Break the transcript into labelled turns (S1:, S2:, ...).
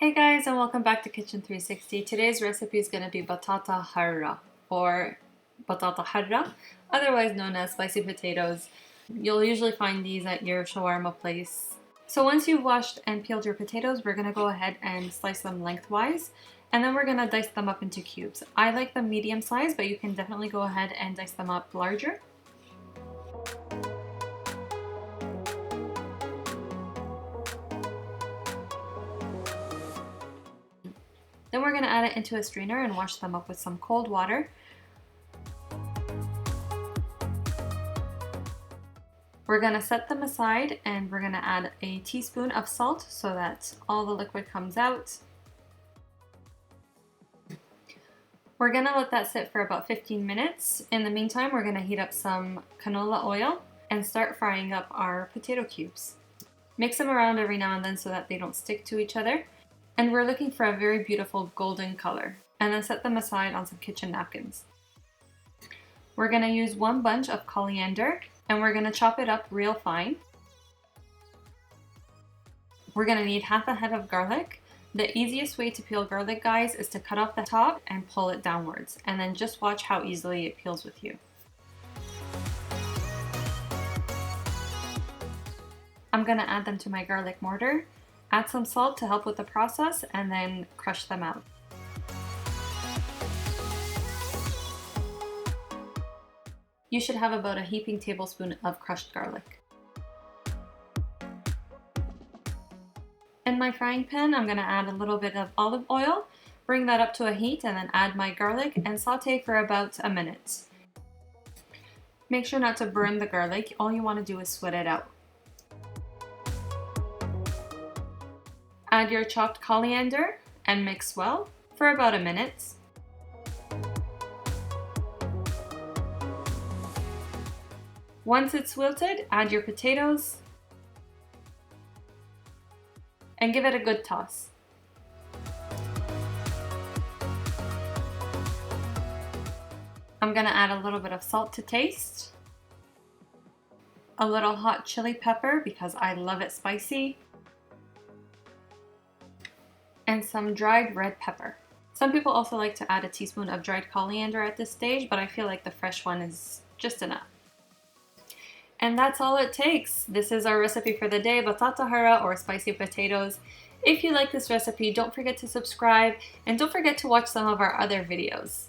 S1: Hey guys, and welcome back to Kitchen 360. Today's recipe is going to be Batata Harra or Batata Harra, otherwise known as spicy potatoes. You'll usually find these at your shawarma place. So once you've washed and peeled your potatoes, we're going to go ahead and slice them lengthwise, and then we're going to dice them up into cubes. I like them medium size, but you can definitely go ahead and dice them up larger. Then we're going to add it into a strainer and wash them up with some cold water. We're going to set them aside and we're going to add a teaspoon of salt so that all the liquid comes out. We're going to let that sit for about 15 minutes. In the meantime, we're going to heat up some canola oil and start frying up our potato cubes. Mix them around every now and then so that they don't stick to each other. And we're looking for a very beautiful golden color. And then set them aside on some kitchen napkins. We're going to use one bunch of coriander and we're going to chop it up real fine. We're going to need half a head of garlic. The easiest way to peel garlic, guys, is to cut off the top and pull it downwards. And then just watch how easily it peels with you. I'm going to add them to my garlic mortar. Add some salt to help with the process and then crush them out. You should have about a heaping tablespoon of crushed garlic. In my frying pan, I'm going to add a little bit of olive oil, bring that up to a heat, and then add my garlic and saute for about a minute. Make sure not to burn the garlic. All you want to do is sweat it out. Add your chopped coriander and mix well for about a minute. Once it's wilted, add your potatoes and give it a good toss. I'm going to add a little bit of salt to taste, a little hot chili pepper because I love it spicy, and some dried red pepper. Some people also like to add a teaspoon of dried coriander at this stage, but I feel like the fresh one is just enough. And that's all it takes. This is our recipe for the day, Batata Harra or spicy potatoes. If you like this recipe, don't forget to subscribe and don't forget to watch some of our other videos.